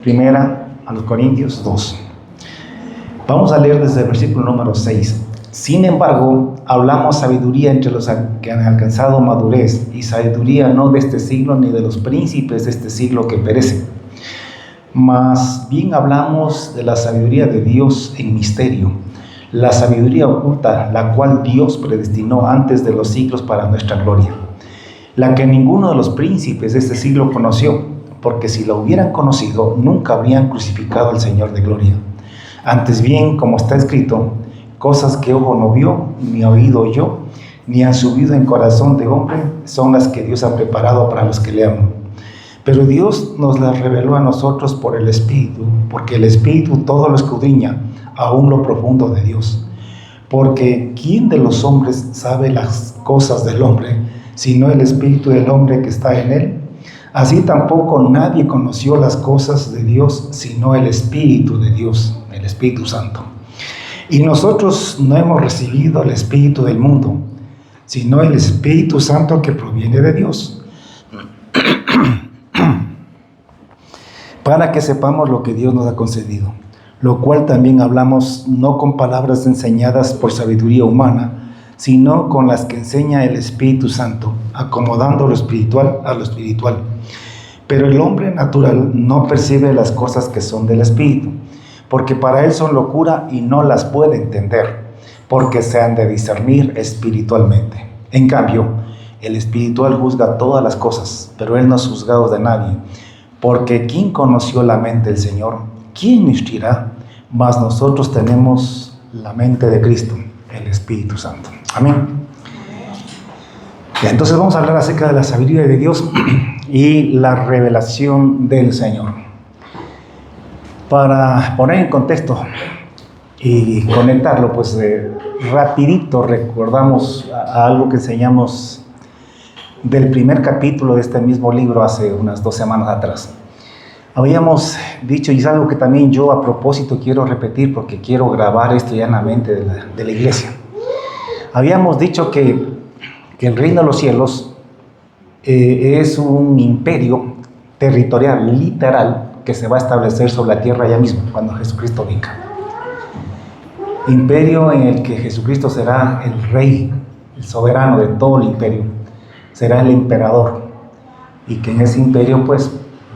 Primera a los Corintios 2. Vamos a leer desde el versículo número 6. Sin embargo, hablamos sabiduría entre los que han alcanzado madurez, y sabiduría no de este siglo ni de los príncipes de este siglo que perecen. Mas bien hablamos de la sabiduría de Dios en misterio, la sabiduría oculta, la cual Dios predestinó antes de los siglos para nuestra gloria, la que ninguno de los príncipes de este siglo conoció, porque si lo hubieran conocido, nunca habrían crucificado al Señor de gloria. Antes bien, como está escrito, cosas que ojo no vio, ni oído oyó, ni han subido en corazón de hombre, son las que Dios ha preparado para los que le aman. Pero Dios nos las reveló a nosotros por el Espíritu, porque el Espíritu todo lo escudriña, aún lo profundo de Dios. Porque ¿quién de los hombres sabe las cosas del hombre, sino el Espíritu del hombre que está en él? Así tampoco nadie conoció las cosas de Dios, sino el Espíritu de Dios, el Espíritu Santo. Y nosotros no hemos recibido el Espíritu del mundo, sino el Espíritu Santo que proviene de Dios, para que sepamos lo que Dios nos ha concedido, lo cual también hablamos no con palabras enseñadas por sabiduría humana, sino con las que enseña el Espíritu Santo, acomodando lo espiritual a lo espiritual. Pero el hombre natural no percibe las cosas que son del Espíritu, porque para él son locura y no las puede entender, porque se han de discernir espiritualmente. En cambio, el espiritual juzga todas las cosas, pero él no es juzgado de nadie, porque ¿quién conoció la mente del Señor? ¿Quién instruirá? Mas nosotros tenemos la mente de Cristo, el Espíritu Santo. Amén. Entonces vamos a hablar acerca de la sabiduría de Dios y la revelación del Señor. Para poner en contexto y conectarlo, pues rapidito recordamos a algo que enseñamos del primer capítulo de este mismo libro hace unas 2 semanas atrás. Habíamos dicho, y es algo que también yo a propósito quiero repetir porque quiero grabar esto ya en la mente de la iglesia. Habíamos dicho que el reino de los cielos es un imperio territorial, literal, que se va a establecer sobre la tierra ya mismo, cuando Jesucristo venga. Imperio en el que Jesucristo será el rey, el soberano de todo el imperio, será el emperador, y que en ese imperio pues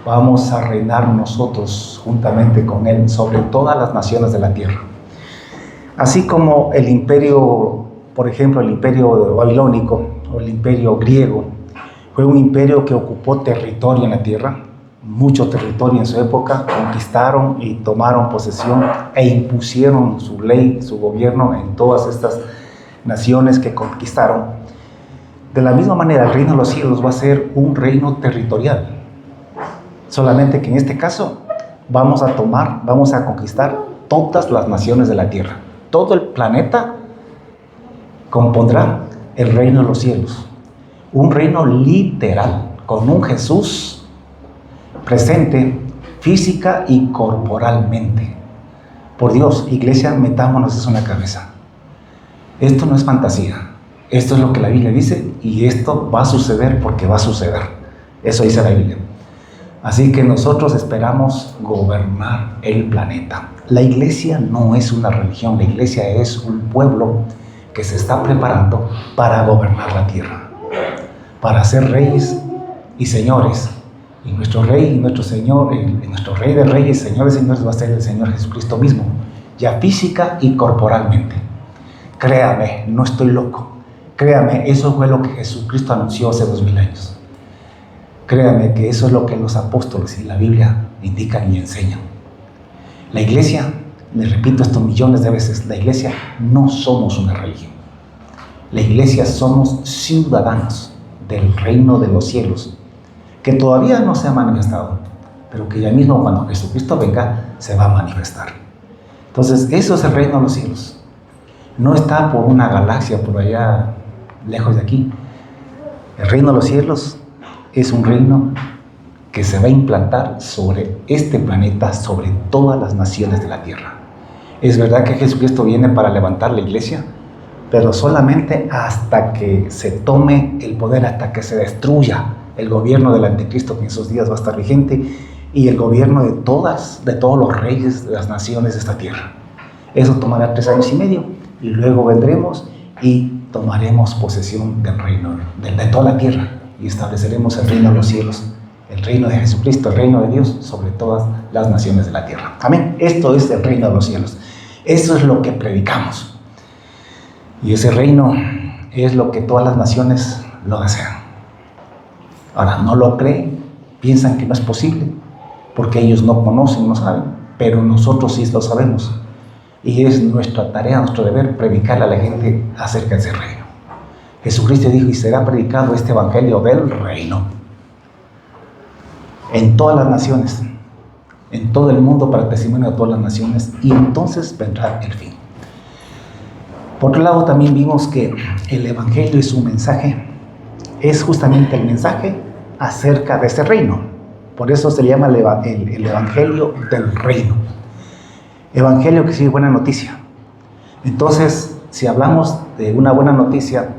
vamos a reinar nosotros juntamente con él sobre todas las naciones de la tierra. Así como el imperio, por ejemplo, el imperio babilónico o el imperio griego, fue un imperio que ocupó territorio en la tierra, mucho territorio en su época, conquistaron y tomaron posesión e impusieron su ley, su gobierno en todas estas naciones que conquistaron. De la misma manera, el reino de los cielos va a ser un reino territorial, solamente que en este caso vamos a conquistar todas las naciones de la tierra. Todo el planeta compondrá el reino de los cielos, un reino literal, con un Jesús presente física y corporalmente. Por Dios, iglesia, metámonos eso en la cabeza. Esto no es fantasía, esto es lo que la Biblia dice y esto va a suceder porque va a suceder. Eso dice la Biblia. Así que nosotros esperamos gobernar el planeta. La iglesia no es una religión, la iglesia es un pueblo que se está preparando para gobernar la tierra, para ser reyes y señores. Y nuestro rey y nuestro señor, nuestro rey de reyes, señores y señores, va a ser el Señor Jesucristo mismo, ya física y corporalmente. Créame, no estoy loco. Créame, eso fue lo que Jesucristo anunció hace 2000 años. Créame que eso es lo que los apóstoles y la Biblia indican y enseñan. La iglesia, les repito esto millones de veces, la iglesia no somos una religión. La iglesia somos ciudadanos del reino de los cielos, que todavía no se ha manifestado, pero que ya mismo cuando Jesucristo venga, se va a manifestar. Entonces, eso es el reino de los cielos. No está por una galaxia por allá, lejos de aquí. El reino de los cielos es un reino que se va a implantar sobre este planeta, sobre todas las naciones de la tierra. Es verdad que Jesucristo viene para levantar la iglesia, pero solamente hasta que se tome el poder, hasta que se destruya el gobierno del anticristo que en esos días va a estar vigente, y el gobierno de todos los reyes de las naciones de esta tierra. Eso tomará 3 años y medio, y luego vendremos y tomaremos posesión del reino, de toda la tierra, y estableceremos el reino de los cielos, el reino de Jesucristo, el reino de Dios sobre todas las naciones de la tierra. Amén. Esto es el reino de los cielos. Eso es lo que predicamos. Y ese reino es lo que todas las naciones lo desean. Ahora, no lo creen, piensan que no es posible, porque ellos no conocen, no saben, pero nosotros sí lo sabemos. Y es nuestra tarea, nuestro deber, predicarle a la gente acerca de ese reino. Jesucristo dijo, y será predicado este evangelio del reino en todas las naciones, en todo el mundo, para el testimonio de todas las naciones, y entonces vendrá el fin. Por otro lado, también vimos que el evangelio y su mensaje es justamente el mensaje acerca de ese reino. Por eso se le llama el evangelio del reino. Evangelio que sigue buena noticia. Entonces, si hablamos de una buena noticia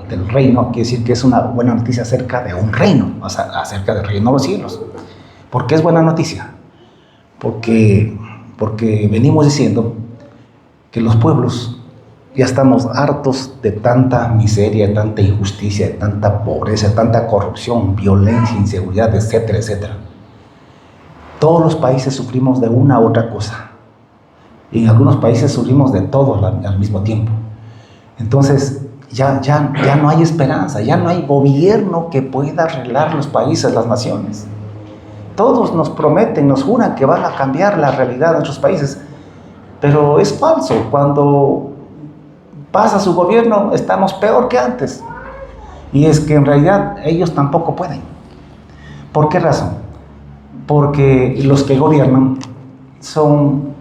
del reino, quiere decir que es una buena noticia acerca de un reino, o sea, acerca del reino de los cielos. ¿Por qué es buena noticia? Porque venimos diciendo que los pueblos ya estamos hartos de tanta miseria, de tanta injusticia, de tanta pobreza, de tanta corrupción, violencia, inseguridad, etcétera, etcétera. Todos los países sufrimos de una u otra cosa. Y en algunos países sufrimos de todo al mismo tiempo. Entonces, ya no hay esperanza, ya no hay gobierno que pueda arreglar los países, las naciones. Todos nos prometen, nos juran que van a cambiar la realidad de nuestros países, pero es falso. Cuando pasa su gobierno, estamos peor que antes. Y es que en realidad ellos tampoco pueden. ¿Por qué razón? Porque los que gobiernan son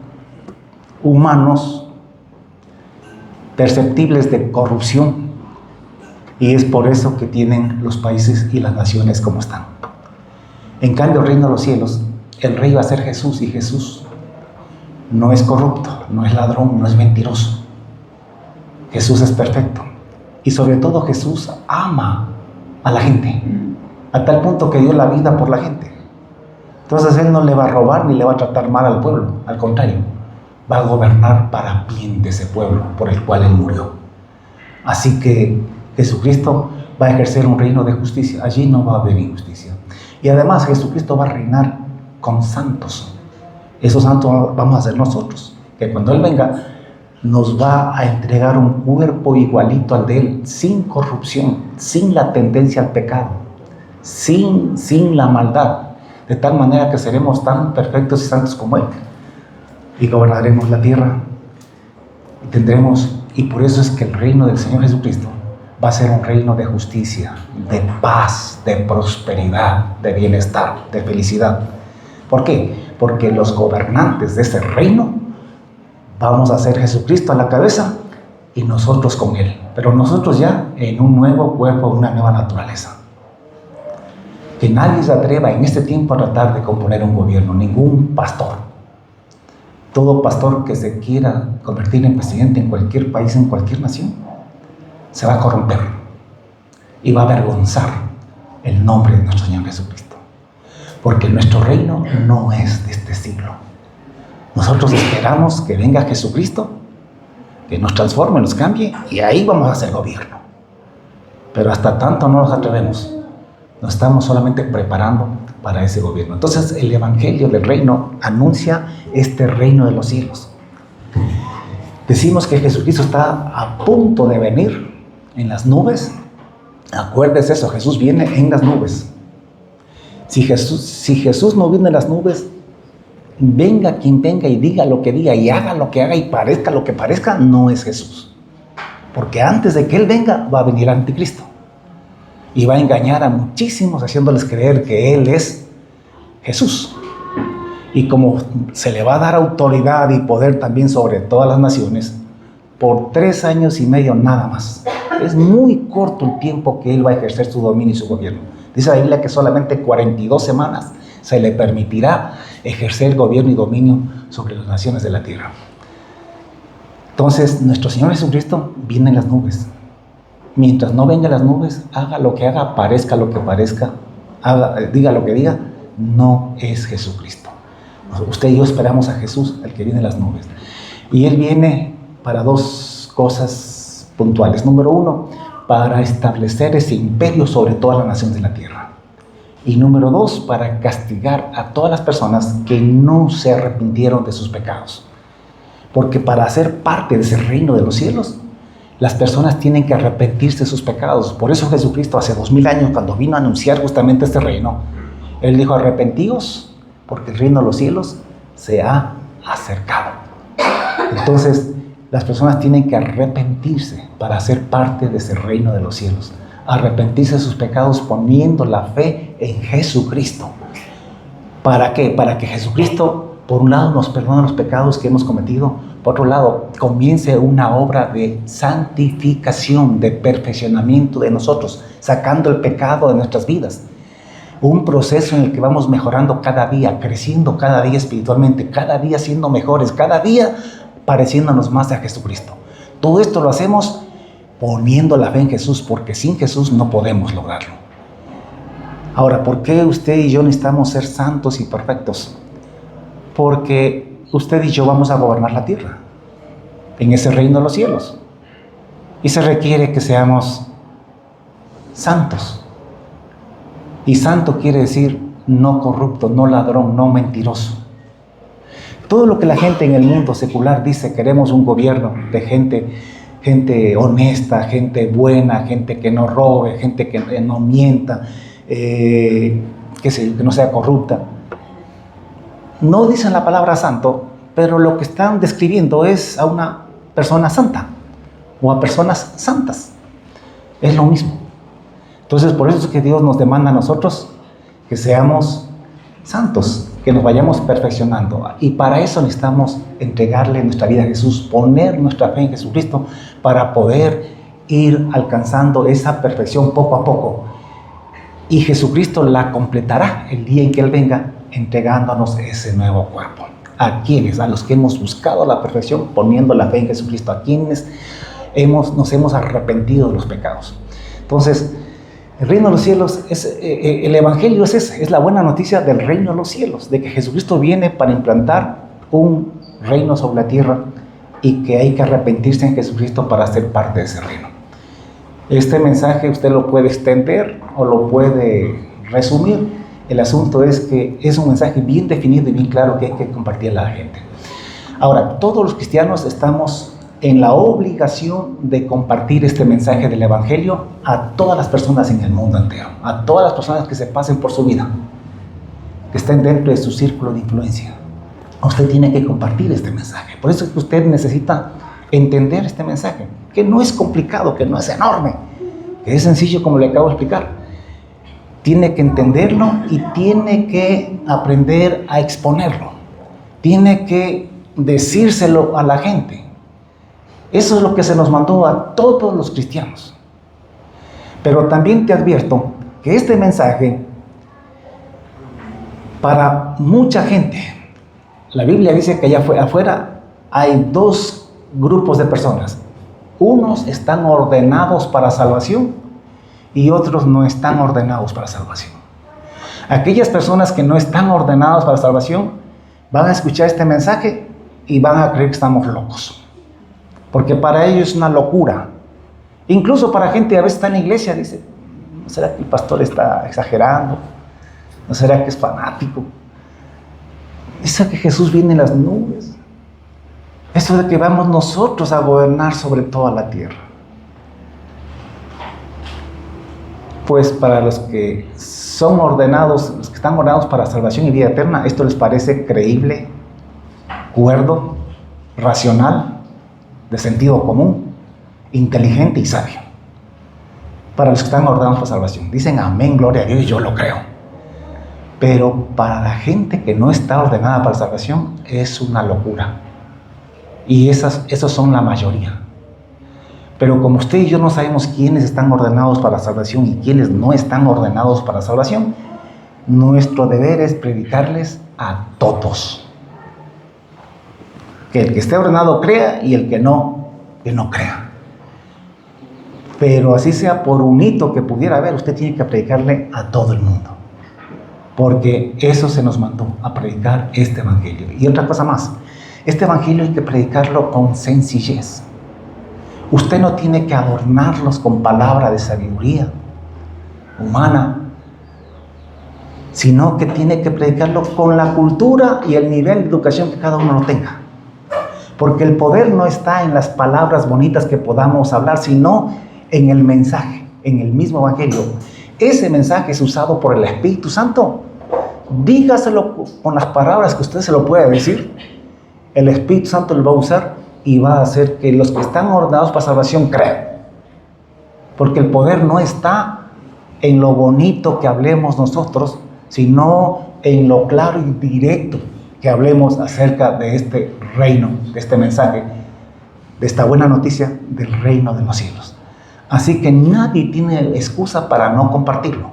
humanos perceptibles de corrupción, y es por eso que tienen los países y las naciones como están. En cambio, el reino de los cielos, el rey va a ser Jesús, y Jesús no es corrupto, no es ladrón, no es mentiroso. Jesús es perfecto, y sobre todo Jesús ama a la gente, a tal punto que dio la vida por la gente. Entonces Él no le va a robar ni le va a tratar mal al pueblo, al contrario, va a gobernar para bien de ese pueblo por el cual Él murió. Así que Jesucristo va a ejercer un reino de justicia. Allí no va a haber injusticia. Y además Jesucristo va a reinar con santos. Esos santos vamos a ser nosotros, que cuando Él venga nos va a entregar un cuerpo igualito al de Él, sin corrupción, sin la tendencia al pecado, sin la maldad, de tal manera que seremos tan perfectos y santos como Él. Y gobernaremos la tierra, y por eso es que el reino del Señor Jesucristo va a ser un reino de justicia, de paz, de prosperidad, de bienestar, de felicidad. ¿Por qué? Porque los gobernantes de ese reino vamos a ser Jesucristo a la cabeza y nosotros con Él, pero nosotros ya en un nuevo cuerpo, una nueva naturaleza. Que nadie se atreva en este tiempo a tratar de componer un gobierno, ningún pastor. Todo pastor que se quiera convertir en presidente en cualquier país, en cualquier nación, se va a corromper y va a avergonzar el nombre de nuestro Señor Jesucristo. Porque nuestro reino no es de este siglo. Nosotros esperamos que venga Jesucristo, que nos transforme, nos cambie, y ahí vamos a hacer gobierno. Pero hasta tanto no nos atrevemos. Nos estamos solamente preparando para ese gobierno. Entonces el evangelio del reino anuncia este reino de los cielos. Decimos que Jesucristo está a punto de venir en las nubes. Acuérdese eso, Jesús viene en las nubes. Si Jesús no viene en las nubes, venga quien venga y diga lo que diga y haga lo que haga y parezca lo que parezca, no es Jesús. Porque antes de que Él venga, va a venir el anticristo. Y va a engañar a muchísimos haciéndoles creer que Él es Jesús. Y como se le va a dar autoridad y poder también sobre todas las naciones, por 3 años y medio nada más. Es muy corto el tiempo que Él va a ejercer su dominio y su gobierno. Dice la Biblia que solamente 42 semanas se le permitirá ejercer gobierno y dominio sobre las naciones de la tierra. Entonces, nuestro Señor Jesucristo viene en las nubes. Mientras no venga las nubes, haga lo que haga, parezca lo que parezca, diga lo que diga, no es Jesucristo. Usted y yo esperamos a Jesús, el que viene en las nubes. Y Él viene para dos cosas puntuales. Número uno, para establecer ese imperio sobre todas las naciones de la tierra. Y número dos, para castigar a todas las personas que no se arrepintieron de sus pecados. Porque para ser parte de ese reino de los cielos, las personas tienen que arrepentirse de sus pecados. Por eso Jesucristo hace 2000 años, cuando vino a anunciar justamente este reino, Él dijo: arrepentíos, porque el reino de los cielos se ha acercado. Entonces, las personas tienen que arrepentirse para ser parte de ese reino de los cielos. Arrepentirse de sus pecados poniendo la fe en Jesucristo. ¿Para qué? Para que Jesucristo, por un lado, nos perdone los pecados que hemos cometido. Por otro lado, comience una obra de santificación, de perfeccionamiento de nosotros, sacando el pecado de nuestras vidas. Un proceso en el que vamos mejorando cada día, creciendo cada día espiritualmente, cada día siendo mejores, cada día pareciéndonos más a Jesucristo. Todo esto lo hacemos poniendo la fe en Jesús, porque sin Jesús no podemos lograrlo. Ahora, ¿por qué usted y yo necesitamos ser santos y perfectos? Porque usted y yo vamos a gobernar la tierra, en ese reino de los cielos. Y se requiere que seamos santos. Y santo quiere decir no corrupto, no ladrón, no mentiroso. Todo lo que la gente en el mundo secular dice: queremos un gobierno de gente honesta, gente buena, gente que no robe, gente que no mienta, que no sea corrupta. No dicen la palabra santo, pero lo que están describiendo es a una persona santa o a personas santas. Es lo mismo. Entonces, por eso es que Dios nos demanda a nosotros que seamos santos, que nos vayamos perfeccionando. Y para eso necesitamos entregarle nuestra vida a Jesús, poner nuestra fe en Jesucristo para poder ir alcanzando esa perfección poco a poco. Y Jesucristo la completará el día en que Él venga, entregándonos ese nuevo cuerpo. ¿A quiénes? A los que hemos buscado la perfección poniendo la fe en Jesucristo, a quienes nos hemos arrepentido de los pecados. Entonces, el reino de los cielos, el evangelio es ese, es la buena noticia del reino de los cielos, de que Jesucristo viene para implantar un reino sobre la tierra y que hay que arrepentirse en Jesucristo para ser parte de ese reino. Este mensaje usted lo puede extender o lo puede resumir. El asunto es que es un mensaje bien definido y bien claro que hay que compartir a la gente. Ahora, todos los cristianos estamos en la obligación de compartir este mensaje del evangelio a todas las personas en el mundo entero, a todas las personas que se pasen por su vida, que estén dentro de su círculo de influencia. Usted tiene que compartir este mensaje. Por eso es que usted necesita entender este mensaje, que no es complicado, que no es enorme, que es sencillo como le acabo de explicar. Tiene que entenderlo y tiene que aprender a exponerlo. Tiene que decírselo a la gente. Eso es lo que se nos mandó a todos los cristianos. Pero también te advierto que este mensaje, para mucha gente, la Biblia dice que allá afuera hay dos grupos de personas. Unos están ordenados para salvación y otros no están ordenados para salvación. Aquellas personas que no están ordenadas para salvación van a escuchar este mensaje y van a creer que estamos locos. Porque para ellos es una locura. Incluso para gente a veces está en la iglesia, dice: ¿no será que el pastor está exagerando? ¿No será que es fanático? Eso de que Jesús viene en las nubes. Eso de que vamos nosotros a gobernar sobre toda la tierra. Pues para los que son ordenados, los que están ordenados para salvación y vida eterna, esto les parece creíble, cuerdo, racional, de sentido común, inteligente y sabio. Para los que están ordenados para salvación, dicen amén, gloria a Dios, y yo lo creo. Pero para la gente que no está ordenada para salvación es una locura. Y esos son la mayoría. Pero como usted y yo no sabemos quiénes están ordenados para salvación y quiénes no están ordenados para salvación, nuestro deber es predicarles a todos. Que el que esté ordenado crea y el que no crea. Pero así sea por un hito que pudiera haber, usted tiene que predicarle a todo el mundo. porque eso se nos mandó a predicar este evangelio. Y otra cosa más, este evangelio hay que predicarlo con sencillez. Usted no tiene que adornarlos con palabra de sabiduría humana, sino que tiene que predicarlo con la cultura y el nivel de educación que cada uno lo tenga. Porque el poder no está en las palabras bonitas que podamos hablar, sino en el mensaje, en el mismo evangelio. Ese mensaje es usado por el Espíritu Santo. Dígaselo con las palabras que usted se lo puede decir. El Espíritu Santo lo va a usar y va a hacer que los que están ordenados para salvación crean. Porque el poder no está en lo bonito que hablemos nosotros, sino en lo claro y directo que hablemos acerca de este reino, de este mensaje, de esta buena noticia del reino de los cielos. Así que nadie tiene excusa para no compartirlo.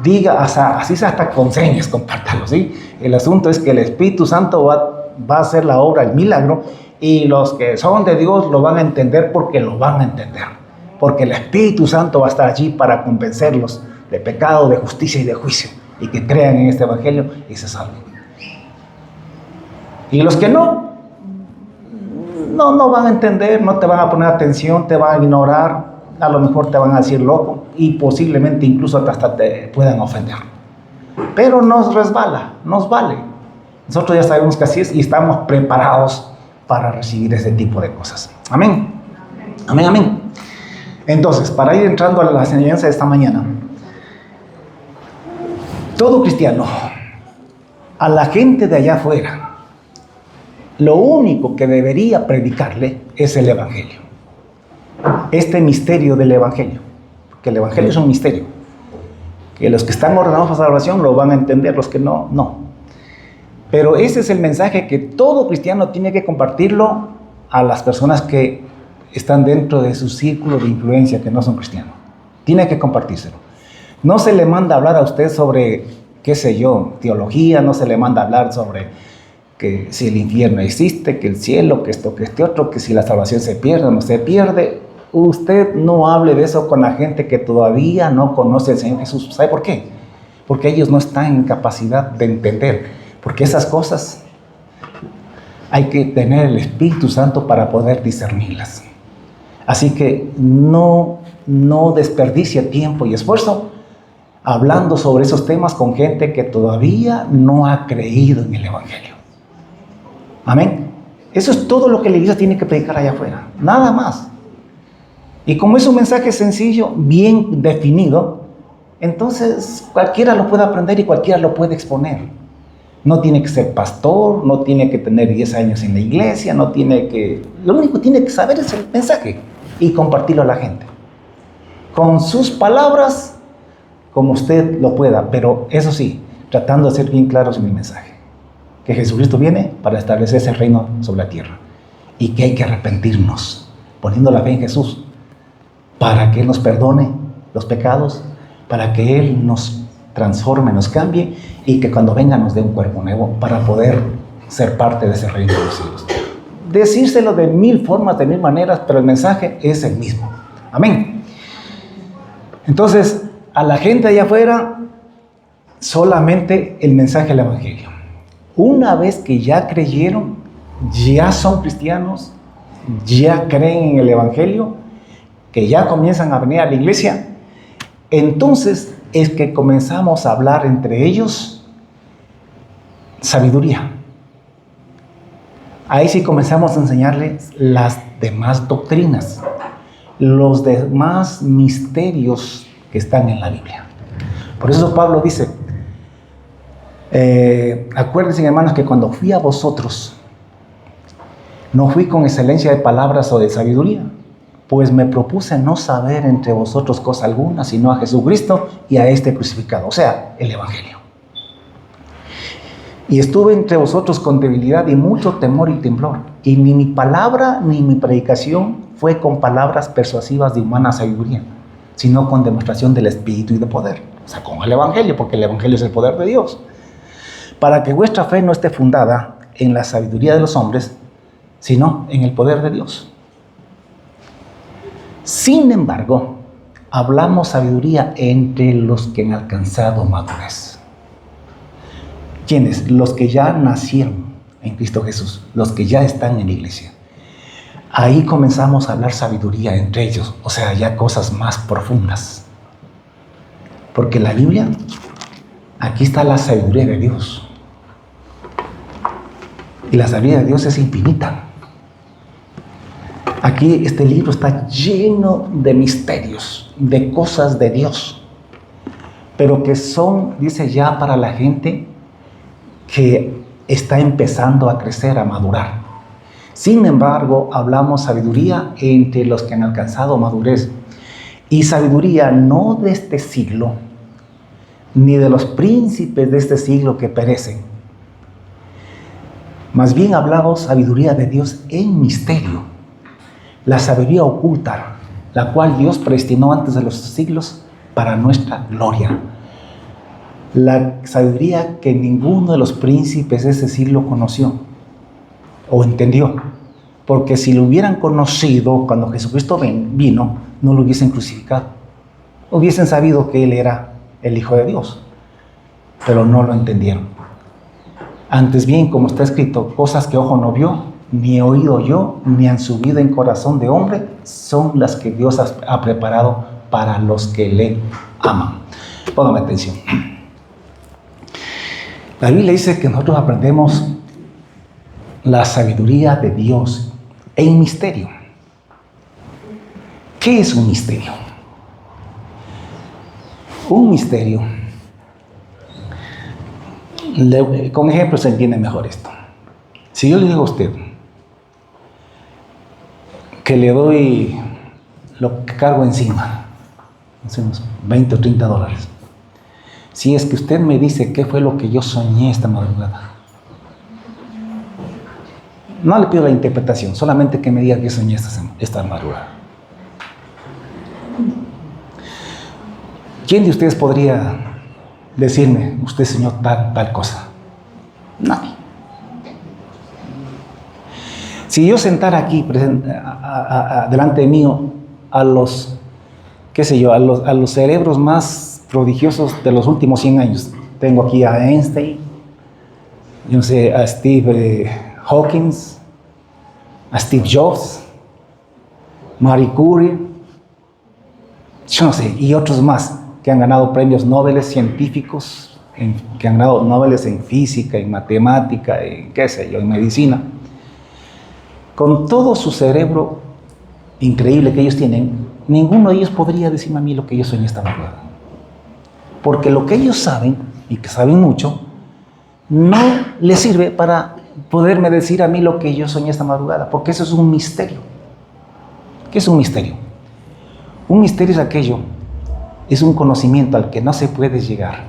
Diga, así sea hasta con señas, compártalo, ¿sí? El asunto es que el Espíritu Santo va a hacer la obra, el milagro, y los que son de Dios lo van a entender porque lo van a entender. Porque el Espíritu Santo va a estar allí para convencerlos de pecado, de justicia y de juicio, y que crean en este evangelio y se salven. Y los que no van a entender, no te van a poner atención, te van a ignorar, a lo mejor te van a decir loco y posiblemente incluso hasta te puedan ofender. Pero nos resbala, nos vale. Nosotros ya sabemos que así es y estamos preparados para recibir ese tipo de cosas. Amén. Amén, amén. Entonces, para ir entrando a la enseñanza de esta mañana, todo cristiano, a la gente de allá afuera, lo único que debería predicarle es el evangelio. Este misterio del evangelio. Que el evangelio es un misterio. Que los que están ordenados para salvación lo van a entender, los que no, no. Pero ese es el mensaje que todo cristiano tiene que compartirlo a las personas que están dentro de su círculo de influencia, que no son cristianos. Tiene que compartírselo. No se le manda a hablar a usted sobre, qué sé yo, teología, no se le manda a hablar sobre que si el infierno existe, que el cielo, que esto, que este otro, que si la salvación se pierde o no se pierde. Usted no hable de eso con la gente que todavía no conoce al Señor Jesús. ¿Sabe por qué? Porque ellos no están en capacidad de entender. Porque esas cosas hay que tener el Espíritu Santo para poder discernirlas. Así que no desperdicie tiempo y esfuerzo hablando sobre esos temas con gente que todavía no ha creído en el evangelio. Amén. Eso es todo lo que la iglesia tiene que predicar allá afuera. Nada más. Y como es un mensaje sencillo, bien definido, entonces cualquiera lo puede aprender y cualquiera lo puede exponer. No tiene que ser pastor, no tiene que tener 10 años en la iglesia, lo único que tiene que saber es el mensaje y compartirlo a la gente. Con sus palabras, como usted lo pueda, pero eso sí, tratando de ser bien claros en mi mensaje. Que Jesucristo viene para establecer ese reino sobre la tierra y que hay que arrepentirnos, poniendo la fe en Jesús, para que Él nos perdone los pecados, para que Él nos transforme, nos cambie y que cuando venga nos dé un cuerpo nuevo para poder ser parte de ese reino de los cielos. Decírselo de 1000 formas, de 1000 maneras, pero el mensaje es el mismo. Amén. Entonces, a la gente allá afuera, solamente el mensaje del evangelio. Una vez que ya creyeron, ya son cristianos, ya creen en el evangelio, que ya comienzan a venir a la iglesia, entonces es que comenzamos a hablar entre ellos sabiduría. Ahí sí comenzamos a enseñarles las demás doctrinas, los demás misterios que están en la Biblia. Por eso Pablo dice, acuérdense, hermanos, que cuando fui a vosotros, no fui con excelencia de palabras o de sabiduría, pues me propuse no saber entre vosotros cosa alguna, sino a Jesucristo y a este crucificado, o sea, el evangelio. Y estuve entre vosotros con debilidad y mucho temor y temblor, y ni mi palabra ni mi predicación fue con palabras persuasivas de humana sabiduría, sino con demostración del Espíritu y de poder, o sea, con el evangelio, porque el evangelio es el poder de Dios, para que vuestra fe no esté fundada en la sabiduría de los hombres, sino en el poder de Dios. Sin embargo, hablamos sabiduría entre los que han alcanzado madurez. ¿Quiénes? Los que ya nacieron en Cristo Jesús, los que ya están en la iglesia. Ahí comenzamos a hablar sabiduría entre ellos, o sea, ya cosas más profundas. Porque la Biblia, aquí está la sabiduría de Dios. Y la sabiduría de Dios es infinita. Aquí este libro está lleno de misterios, de cosas de Dios, pero que son, dice, ya para la gente que está empezando a crecer, a madurar. Sin embargo, hablamos sabiduría entre los que han alcanzado madurez. Y sabiduría no de este siglo, ni de los príncipes de este siglo que perecen. Más bien hablamos sabiduría de Dios en misterio. La sabiduría oculta, la cual Dios predestinó antes de los siglos para nuestra gloria. La sabiduría que ninguno de los príncipes de ese siglo conoció o entendió. Porque si lo hubieran conocido cuando Jesucristo vino, no lo hubiesen crucificado. Hubiesen sabido que Él era el Hijo de Dios, pero no lo entendieron. Antes bien, como está escrito, cosas que ojo no vio, ni oído yo, ni han subido en corazón de hombre, son las que Dios ha preparado para los que le aman. Póngame atención. La Biblia dice que nosotros aprendemos la sabiduría de Dios en misterio. ¿Qué es un misterio? Un misterio, con ejemplos se entiende mejor esto. Si yo le digo a usted que le doy lo que cargo encima, unos 20 o 30 dólares, si es que usted me dice qué fue lo que yo soñé esta madrugada, no le pido la interpretación, solamente que me diga qué soñé esta madrugada. ¿Quién de ustedes podría decirme, usted soñó tal cosa? Nadie. Si yo sentara aquí delante de mí a los, qué sé yo, a los cerebros más prodigiosos de los últimos 100 años, tengo aquí a Einstein, yo no sé, a Steve Hawkins, a Steve Jobs, Marie Curie, yo no sé, y otros más que han ganado premios Nobel científicos, que han ganado Nobel en física, en matemática, en qué sé yo, en medicina. Con todo su cerebro increíble que ellos tienen, ninguno de ellos podría decirme a mí lo que yo soñé esta madrugada. Porque lo que ellos saben, y que saben mucho, no les sirve para poderme decir a mí lo que yo soñé esta madrugada, porque eso es un misterio. ¿Qué es un misterio? Un misterio es aquello, es un conocimiento al que no se puede llegar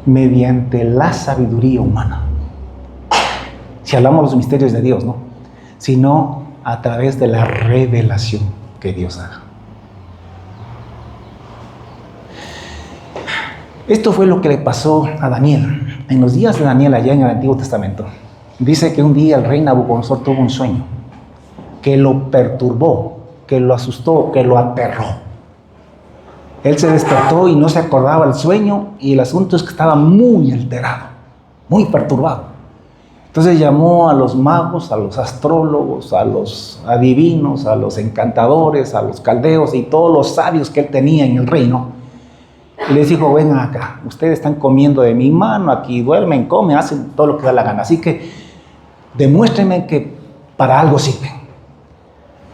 mediante la sabiduría humana. Si hablamos de los misterios de Dios, ¿no? Sino a través de la revelación que Dios haga. Esto fue lo que le pasó a Daniel. En los días de Daniel, allá en el Antiguo Testamento, dice que un día el rey Nabucodonosor tuvo un sueño que lo perturbó, que lo asustó, que lo aterró. Él se despertó y no se acordaba del sueño, y el asunto es que estaba muy alterado, muy perturbado. Entonces llamó a los magos, a los astrólogos, a los adivinos, a los encantadores, a los caldeos y todos los sabios que él tenía en el reino. Y les dijo, vengan acá, ustedes están comiendo de mi mano, aquí duermen, comen, hacen todo lo que da la gana. Así que demuéstrenme que para algo sirven.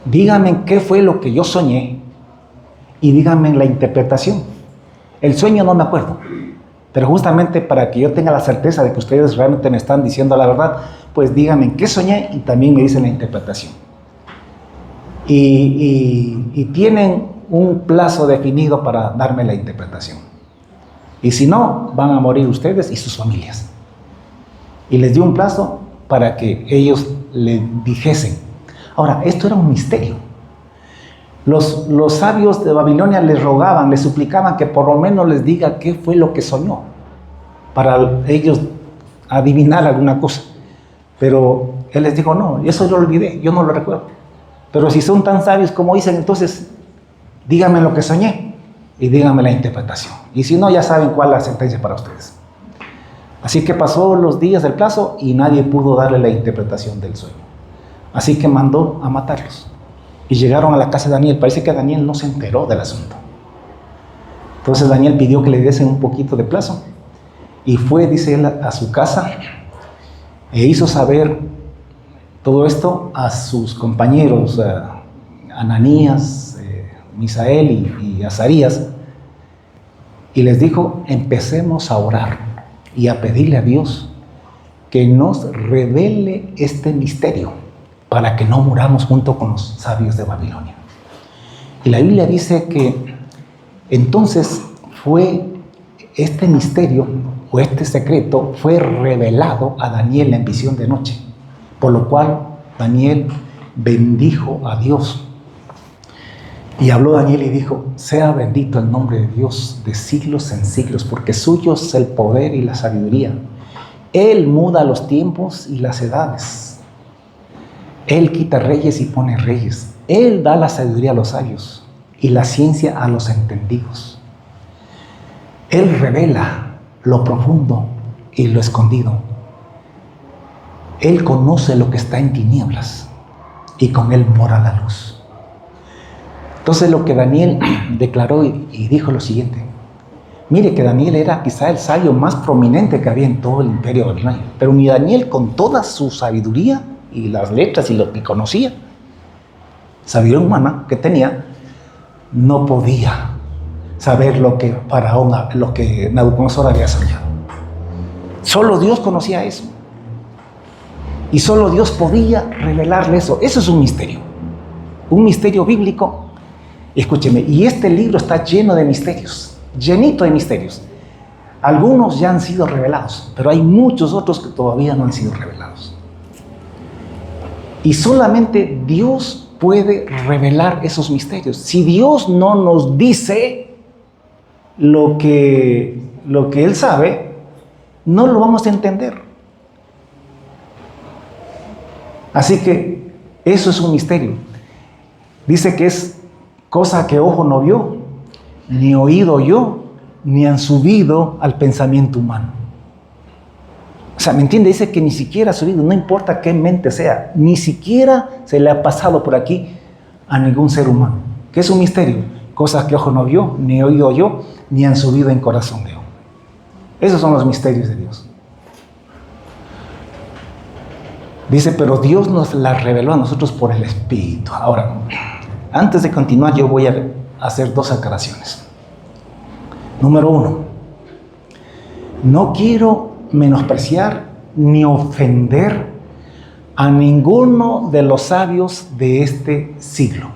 Díganme qué fue lo que yo soñé y díganme la interpretación. El sueño no me acuerdo, pero justamente para que yo tenga la certeza de que ustedes realmente me están diciendo la verdad, pues díganme qué soñé y también me dicen la interpretación. Y tienen un plazo definido para darme la interpretación. Y si no, van a morir ustedes y sus familias. Y les dio un plazo para que ellos le dijesen. Ahora, esto era un misterio. Los sabios de Babilonia les rogaban, les suplicaban que por lo menos les diga qué fue lo que soñó, para ellos adivinar alguna cosa. Pero él les dijo, no, eso yo lo olvidé, yo no lo recuerdo. Pero si son tan sabios como dicen, entonces díganme lo que soñé y díganme la interpretación. Y si no, ya saben cuál es la sentencia para ustedes. Así que pasó los días del plazo y nadie pudo darle la interpretación del sueño. Así que mandó a matarlos. Y llegaron a la casa de Daniel. Parece que Daniel no se enteró del asunto. Entonces Daniel pidió que le diesen un poquito de plazo. Y fue, dice él, a su casa e hizo saber todo esto a sus compañeros, Ananías, Misael y Azarías. Y les dijo, empecemos a orar y a pedirle a Dios que nos revele este misterio para que no muramos junto con los sabios de Babilonia. Y la Biblia dice que entonces fue este misterio o este secreto fue revelado a Daniel en visión de noche, por lo cual Daniel bendijo a Dios. Y habló Daniel y dijo, sea bendito el nombre de Dios de siglos en siglos, porque suyo es el poder y la sabiduría. Él muda los tiempos y las edades. Él quita reyes y pone reyes. Él da la sabiduría a los sabios y la ciencia a los entendidos. Él revela lo profundo y lo escondido. Él conoce lo que está en tinieblas y con él mora la luz. Entonces lo que Daniel declaró y dijo lo siguiente. Mire que Daniel era quizá el sabio más prominente que había en todo el imperio babilonio. Pero ni Daniel, con toda su sabiduría y las letras y lo que conocía, sabiduría humana que tenía, no podía saber lo que Faraón, lo que Nabucodonosor había soñado. Solo Dios conocía eso. Y solo Dios podía revelarle eso. Eso es un misterio bíblico. Escúcheme, y este libro está lleno de misterios, llenito de misterios. Algunos ya han sido revelados, pero hay muchos otros que todavía no han sido revelados. Y solamente Dios puede revelar esos misterios. Si Dios no nos dice lo que Él sabe, no lo vamos a entender. Así que eso es un misterio. Dice que es cosa que ojo no vio, ni oído oyó, ni han subido al pensamiento humano. O sea, ¿me entiende? Dice que ni siquiera ha subido, no importa qué mente sea, ni siquiera se le ha pasado por aquí a ningún ser humano. Que es un misterio, cosas que ojo no vio, ni oído oyó, ni han subido en corazón de hombre. Esos son los misterios de Dios. Dice, pero Dios nos las reveló a nosotros por el Espíritu. Ahora, antes de continuar, yo voy a hacer dos aclaraciones. Número 1, no quiero menospreciar ni ofender a ninguno de los sabios de este siglo.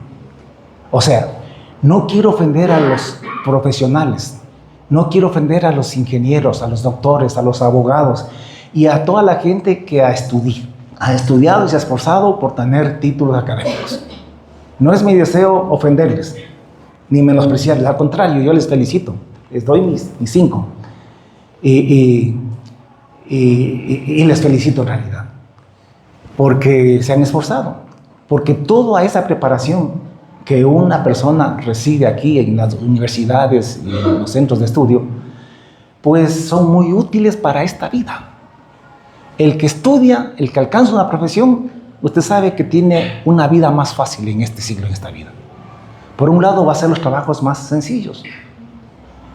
O sea, no quiero ofender a los profesionales, no quiero ofender a los ingenieros, a los doctores, a los abogados y a toda la gente que ha estudiado y se ha esforzado por tener títulos académicos. No es mi deseo ofenderles, ni menospreciarles. Al contrario, yo les felicito. Les doy mis 5. Y les felicito en realidad. Porque se han esforzado. Porque toda esa preparación que una persona recibe aquí en las universidades y en los centros de estudio, pues son muy útiles para esta vida. El que estudia, el que alcanza una profesión, usted sabe que tiene una vida más fácil en este siglo, en esta vida. Por un lado va a ser los trabajos más sencillos.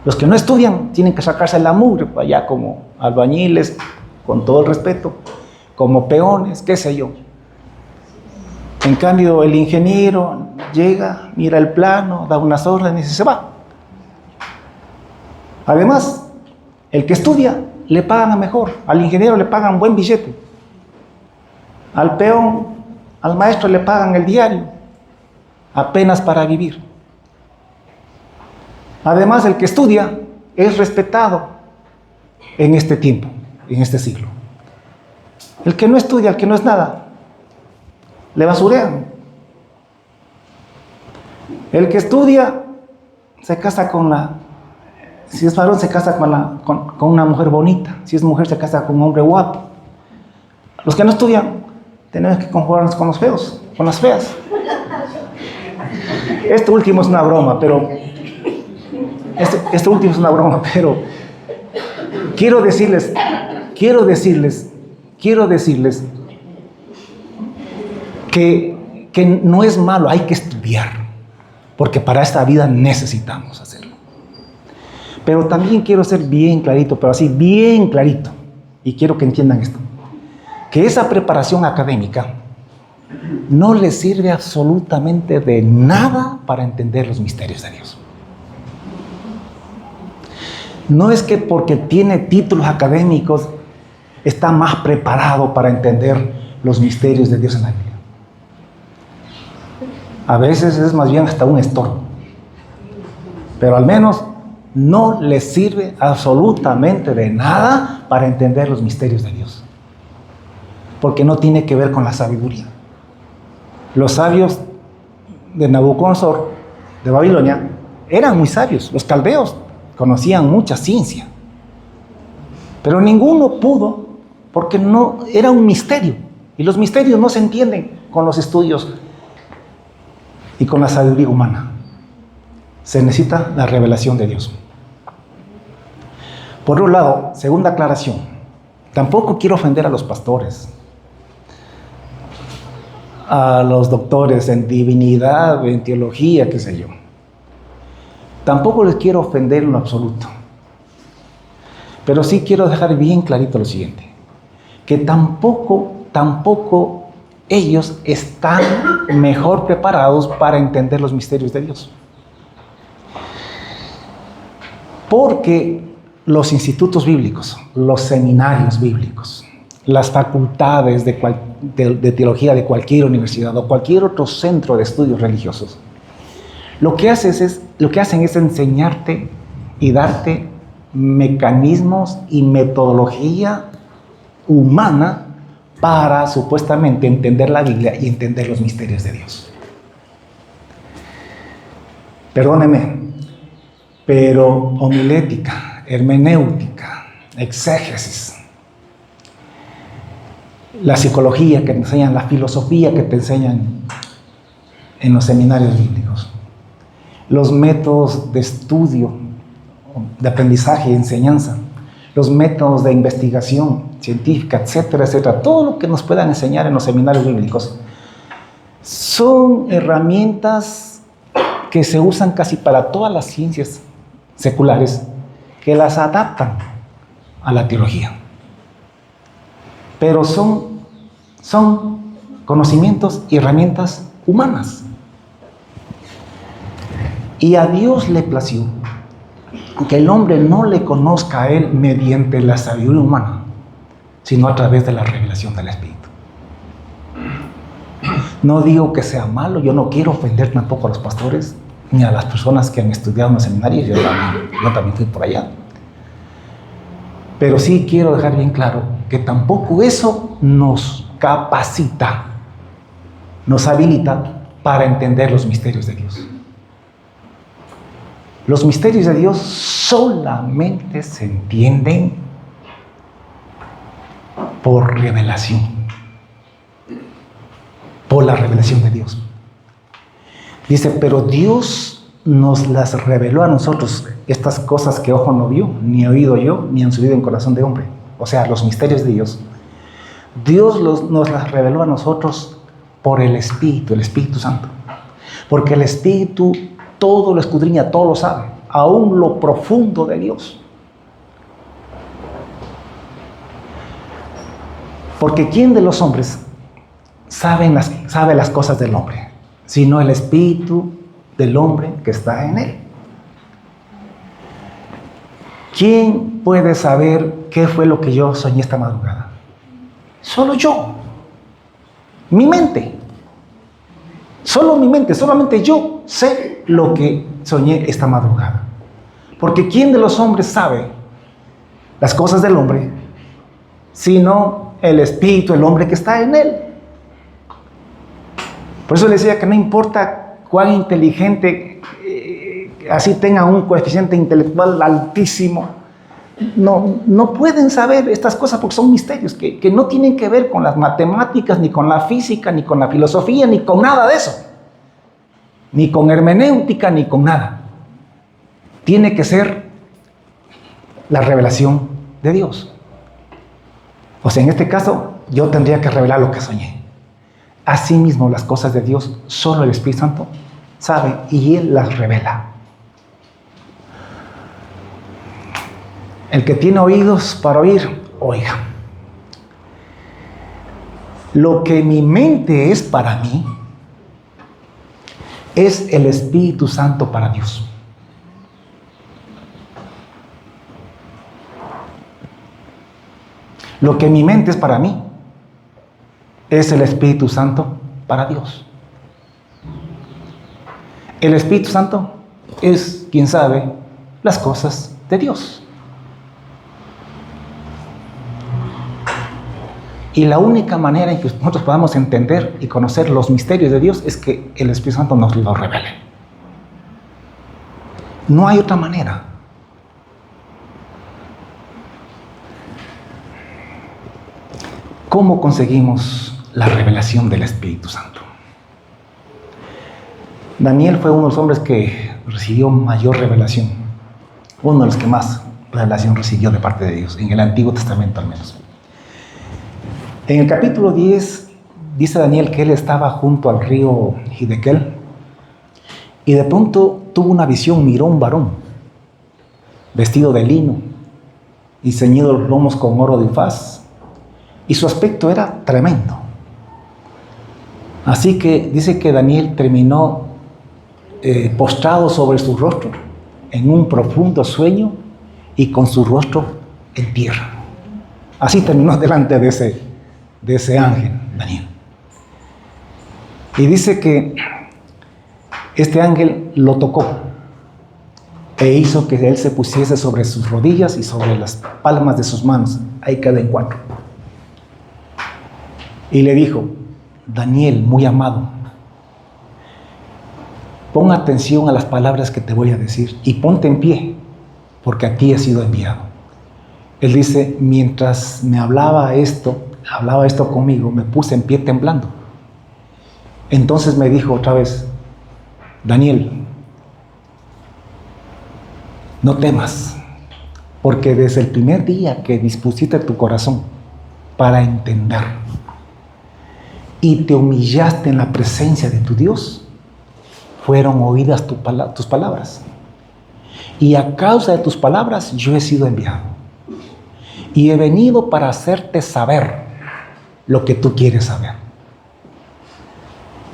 Los que no estudian tienen que sacarse la mugre, allá como albañiles, con todo el respeto, como peones, qué sé yo. En cambio, el ingeniero llega, mira el plano, da unas órdenes y se va. Además, el que estudia le pagan mejor, al ingeniero le pagan buen billete. Al peón, al maestro le pagan el diario, apenas para vivir. Además, el que estudia es respetado en este tiempo, en este siglo. El que no estudia, el que no es nada, le basurean. El que estudia se casa si es varón se casa con una mujer bonita, si es mujer se casa con un hombre guapo. Los que no estudian tenemos que conformarnos con los feos, con las feas. Esto último es una broma, pero quiero decirles, quiero decirles que no es malo, hay que estudiar, porque para esta vida necesitamos hacerlo. Pero también quiero ser bien clarito, pero así bien clarito, y quiero que entiendan esto, que esa preparación académica no les sirve absolutamente de nada para entender los misterios de Dios. No es que porque tiene títulos académicos está más preparado para entender los misterios de Dios en la Biblia. A veces es más bien hasta un estorbo. Pero al menos no les sirve absolutamente de nada para entender los misterios de Dios. Porque no tiene que ver con la sabiduría. Los sabios de Nabucodonosor, de Babilonia, eran muy sabios. Los caldeos conocían mucha ciencia. Pero ninguno pudo, porque no era un misterio. Y los misterios no se entienden con los estudios y con la sabiduría humana. Se necesita la revelación de Dios. Por otro lado, segunda aclaración, tampoco quiero ofender a los pastores, a los doctores en divinidad, en teología, qué sé yo. Tampoco les quiero ofender en lo absoluto. Pero sí quiero dejar bien clarito lo siguiente, que tampoco ellos están mejor preparados para entender los misterios de Dios. Porque los institutos bíblicos, los seminarios bíblicos, las facultades de teología de cualquier universidad o cualquier otro centro de estudios religiosos, lo que hacen es enseñarte y darte mecanismos y metodología humana para supuestamente entender la Biblia y entender los misterios de Dios. Perdóneme, pero homilética, hermenéutica, exégesis, la psicología que te enseñan, la filosofía que te enseñan en los seminarios bíblicos, los métodos de estudio, de aprendizaje y enseñanza, los métodos de investigación científica, etcétera, etcétera, todo lo que nos puedan enseñar en los seminarios bíblicos, son herramientas que se usan casi para todas las ciencias seculares, que las adaptan a la teología. Pero son conocimientos y herramientas humanas. Y a Dios le plació que el hombre no le conozca a Él mediante la sabiduría humana, sino a través de la revelación del Espíritu. No digo que sea malo, yo no quiero ofender tampoco a los pastores, ni a las personas que han estudiado en los seminarios, yo también fui por allá. Pero sí quiero dejar bien claro que tampoco eso nos capacita, nos habilita para entender los misterios de Dios. Los misterios de Dios solamente se entienden por revelación, por la revelación de Dios. Dice, pero Dios nos las reveló a nosotros, estas cosas que ojo no vio, ni oído yo, ni han subido en corazón de hombre. O sea, los misterios de Dios. Dios nos las reveló a nosotros por el Espíritu Santo. Porque el Espíritu todo lo escudriña, todo lo sabe, aún lo profundo de Dios. Porque ¿quién de los hombres sabe las cosas del hombre? Sino el espíritu del hombre que está en él. ¿Quién puede saber qué fue lo que yo soñé esta madrugada? Solo yo. Mi mente. Solo mi mente, solamente yo sé lo que soñé esta madrugada. Porque ¿quién de los hombres sabe las cosas del hombre? Sino el espíritu, el hombre que está en él. Por eso le decía que no importa cuán inteligente, así tenga un coeficiente intelectual altísimo, no pueden saber estas cosas porque son misterios que no tienen que ver con las matemáticas, ni con la física, ni con la filosofía, ni con nada de eso. Ni con hermenéutica, ni con nada. Tiene que ser la revelación de Dios. O sea, en este caso, yo tendría que revelar lo que soñé. Asimismo, las cosas de Dios, solo el Espíritu Santo sabe y Él las revela. El que tiene oídos para oír, oiga. Lo que mi mente es para mí, es el Espíritu Santo para Dios. Lo que mi mente es para mí, es el Espíritu Santo para Dios. El Espíritu Santo es quien sabe las cosas de Dios. Y la única manera en que nosotros podamos entender y conocer los misterios de Dios es que el Espíritu Santo nos los revele. No hay otra manera. ¿Cómo conseguimos la revelación del Espíritu Santo? Daniel fue uno de los hombres que recibió mayor revelación. Uno de los que más revelación recibió de parte de Dios, en el Antiguo Testamento al menos. En el capítulo 10 dice Daniel que él estaba junto al río Hiddekel y de pronto tuvo una visión, miró un varón vestido de lino y ceñido los lomos con oro de Ufaz, y su aspecto era tremendo. Así que dice que Daniel terminó postrado sobre su rostro en un profundo sueño y con su rostro en tierra. Así terminó delante de ese ángel, Daniel. Y dice que este ángel lo tocó e hizo que él se pusiese sobre sus rodillas y sobre las palmas de sus manos. Ahí queda en 4. Y le dijo: Daniel, muy amado, pon atención a las palabras que te voy a decir y ponte en pie, porque a ti he sido enviado. Él dice: mientras me hablaba esto conmigo, me puse en pie temblando. Entonces me dijo otra vez: Daniel, no temas, porque desde el primer día que dispusiste tu corazón para entender y te humillaste en la presencia de tu Dios, fueron oídas tus palabras. Y a causa de tus palabras yo he sido enviado. Y he venido para hacerte saber lo que tú quieres saber.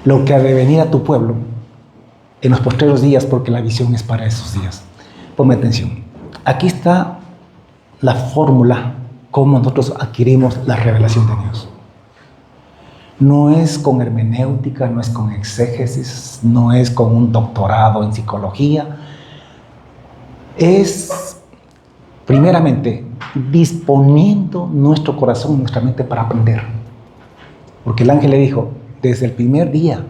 Lo que ha de venir a tu pueblo en los postreros días, porque la visión es para esos días. Ponme atención. Aquí está la fórmula, cómo nosotros adquirimos la revelación de Dios. No es con hermenéutica, no es con exégesis, no es con un doctorado en psicología. Es, primeramente, disponiendo nuestro corazón, nuestra mente para aprender. Porque el ángel le dijo: desde el primer día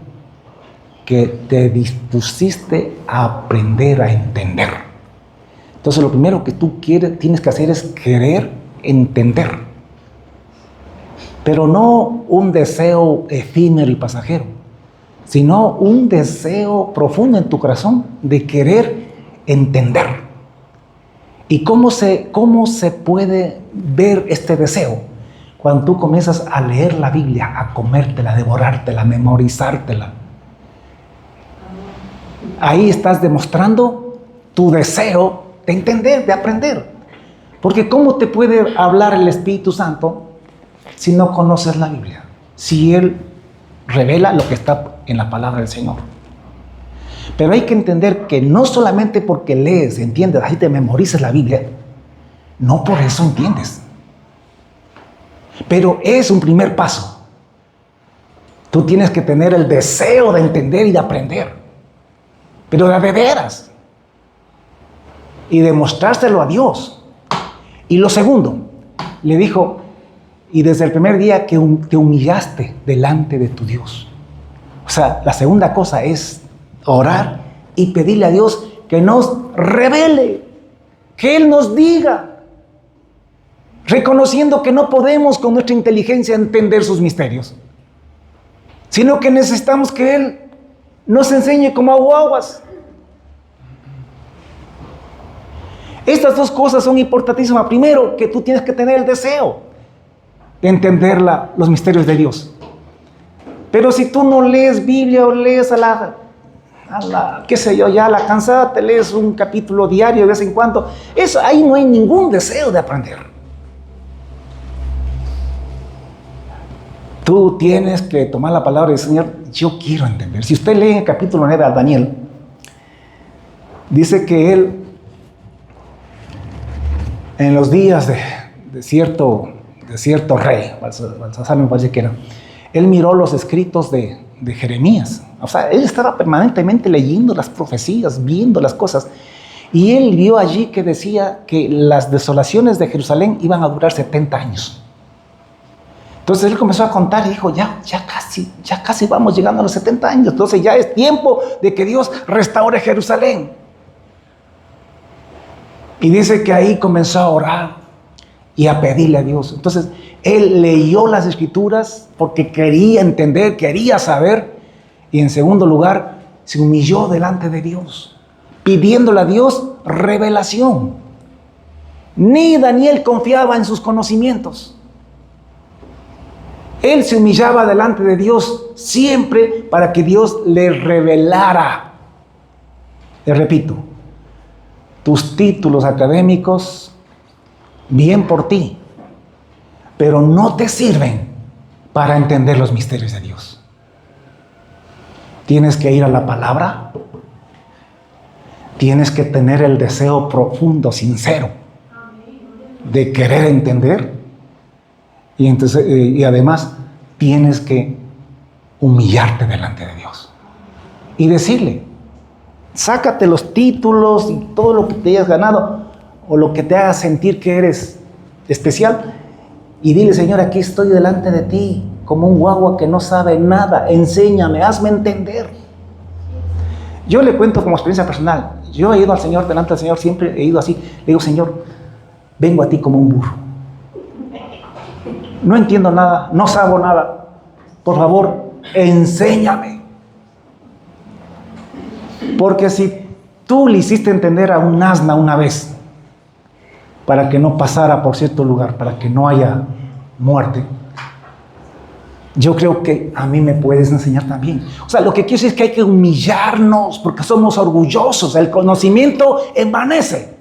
que te dispusiste a aprender, a entender. Entonces, lo primero que tú tienes que hacer es querer entender. Pero no un deseo efímero y pasajero, sino un deseo profundo en tu corazón de querer entender. ¿Y cómo se puede ver este deseo? Cuando tú comienzas a leer la Biblia, a comértela, a devorártela, a memorizártela. Ahí estás demostrando tu deseo de entender, de aprender. Porque ¿cómo te puede hablar el Espíritu Santo si no conoces la Biblia? Si Él revela lo que está en la palabra del Señor. Pero hay que entender que no solamente porque lees, entiendes, así te memorices la Biblia, no por eso entiendes. Pero es un primer paso. Tú tienes que tener el deseo de entender y de aprender, pero de veras, y demostrárselo a Dios. Y lo segundo, le dijo: y desde el primer día que te humillaste delante de tu Dios. O sea, la segunda cosa es orar y pedirle a Dios que nos revele, que Él nos diga, reconociendo que no podemos con nuestra inteligencia entender sus misterios, sino que necesitamos que Él nos enseñe como aguaguas. Estas dos cosas son importantísimas. Primero, que tú tienes que tener el deseo. de entender los misterios de Dios. Pero si tú no lees Biblia o lees a la qué sé yo, ya a la cansada te lees un capítulo diario de vez en cuando, eso, ahí no hay ningún deseo de aprender. Tú tienes que tomar la palabra y decir, Señor, yo quiero entender. Si usted lee en el capítulo 9 a Daniel, dice que él, en los días de cierto rey, Balsasar me parece que era, él miró los escritos de Jeremías. O sea, él estaba permanentemente leyendo las profecías, viendo las cosas. Y él vio allí que decía que las desolaciones de Jerusalén iban a durar 70 años. Entonces él comenzó a contar y dijo, ya casi vamos llegando a los 70 años. Entonces ya es tiempo de que Dios restaure Jerusalén. Y dice que ahí comenzó a orar y a pedirle a Dios. Entonces él leyó las escrituras porque quería entender, quería saber. Y en segundo lugar, se humilló delante de Dios, pidiéndole a Dios revelación. Ni Daniel confiaba en sus conocimientos. Él se humillaba delante de Dios siempre para que Dios le revelara. Le repito, tus títulos académicos, bien por ti, pero no te sirven para entender los misterios de Dios. Tienes que ir a la palabra. Tienes que tener el deseo profundo, sincero, de querer entender. Y además tienes que humillarte delante de Dios. Y decirle, sácate los títulos y todo lo que te hayas ganado o lo que te haga sentir que eres especial. Y dile, Señor, aquí estoy delante de ti, como un guagua que no sabe nada. Enséñame, hazme entender. Yo le cuento como experiencia personal. Yo he ido al Señor, delante del Señor, siempre he ido así. Le digo, Señor, vengo a ti como un burro. No entiendo nada, no sabo nada. Por favor, enséñame. Porque si tú le hiciste entender a un asna una vez, para que no pasara por cierto lugar, para que no haya muerte, yo creo que a mí me puedes enseñar también. O sea, lo que quiero decir es que hay que humillarnos porque somos orgullosos. El conocimiento envanece.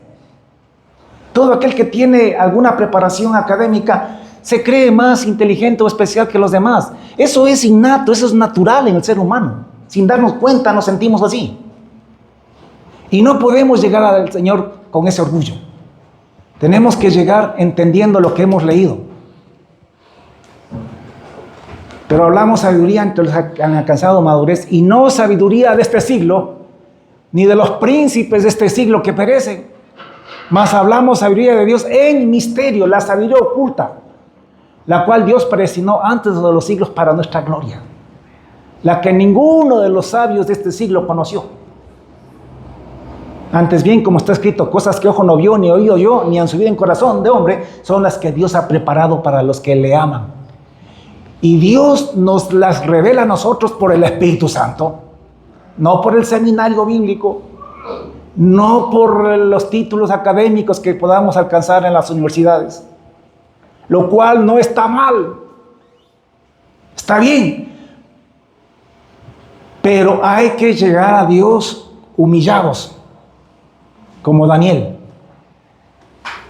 Todo aquel que tiene alguna preparación académica se cree más inteligente o especial que los demás. Eso es innato, eso es natural en el ser humano. Sin darnos cuenta nos sentimos así. Y no podemos llegar al Señor con ese orgullo. Tenemos que llegar entendiendo lo que hemos leído. Pero hablamos sabiduría entre los que han alcanzado madurez y no sabiduría de este siglo, ni de los príncipes de este siglo que perecen. Mas hablamos sabiduría de Dios en misterio, la sabiduría oculta, la cual Dios predestinó antes de los siglos para nuestra gloria, la que ninguno de los sabios de este siglo conoció. Antes bien, como está escrito, cosas que ojo no vio, ni oído yo, ni han subido en corazón de hombre, son las que Dios ha preparado para los que le aman. Y Dios nos las revela a nosotros por el Espíritu Santo, no por el seminario bíblico, no por los títulos académicos que podamos alcanzar en las universidades, lo cual no está mal, está bien, pero hay que llegar a Dios humillados, como Daniel.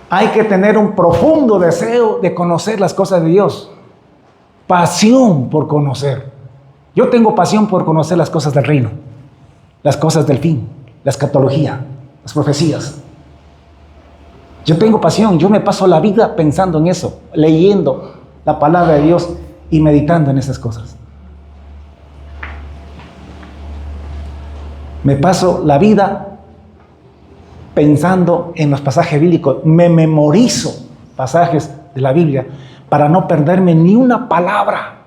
Hay que tener un profundo deseo de conocer las cosas de Dios. Pasión por conocer. Yo tengo pasión por conocer las cosas del reino, las cosas del fin, la escatología, las profecías. Yo tengo pasión, yo me paso la vida pensando en eso, leyendo la palabra de Dios y meditando en esas cosas. Me paso la vida pensando en los pasajes bíblicos, me memorizo pasajes de la Biblia para no perderme ni una palabra,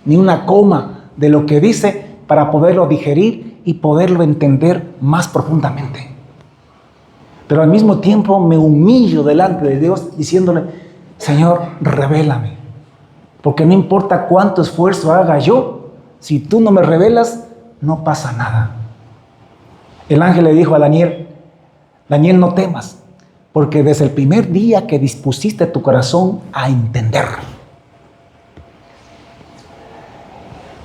ni una coma de lo que dice, para poderlo digerir y poderlo entender más profundamente. Pero al mismo tiempo me humillo delante de Dios diciéndole, Señor, revélame, porque no importa cuánto esfuerzo haga yo, si tú no me revelas, no pasa nada. El ángel le dijo a Daniel, Daniel, no temas, porque desde el primer día que dispusiste tu corazón a entender,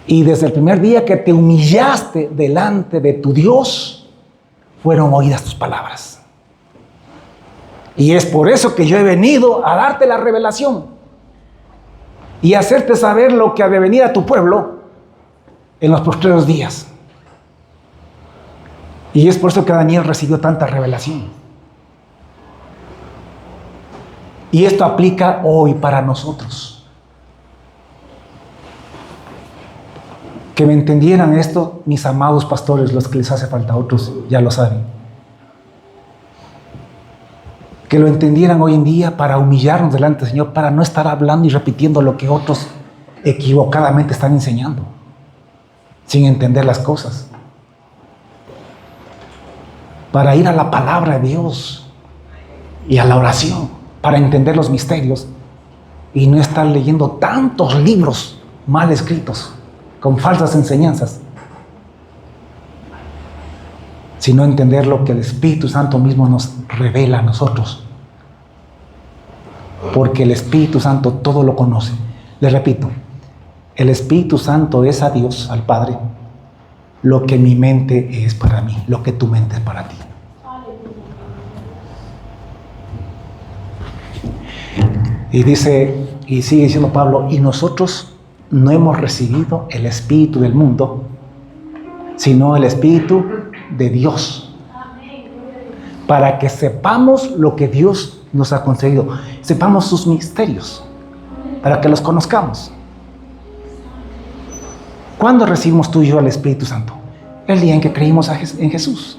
Y desde el primer día que te humillaste delante de tu Dios, fueron oídas tus palabras. Y es por eso que yo he venido a darte la revelación y hacerte saber lo que ha de venir a tu pueblo en los postreros días. Y es por eso que Daniel recibió tanta revelación. Y esto aplica hoy para nosotros. Que me entendieran esto, mis amados pastores, los que les hace falta, otros ya lo saben. Que lo entendieran hoy en día para humillarnos delante del Señor, para no estar hablando y repitiendo lo que otros equivocadamente están enseñando, sin entender las cosas. Para ir a la palabra de Dios y a la oración, para entender los misterios y no estar leyendo tantos libros mal escritos, con falsas enseñanzas, sino entender lo que el Espíritu Santo mismo nos revela a nosotros. Porque el Espíritu Santo todo lo conoce. Les repito, el Espíritu Santo es a Dios, al Padre, lo que mi mente es para mí, lo que tu mente es para ti. Y dice, y sigue diciendo Pablo, y nosotros no hemos recibido el espíritu del mundo, sino el Espíritu de Dios, para que sepamos lo que Dios nos ha concedido, sepamos sus misterios, para que los conozcamos. ¿Cuándo recibimos tú y yo al Espíritu Santo? El día en que creímos en Jesús.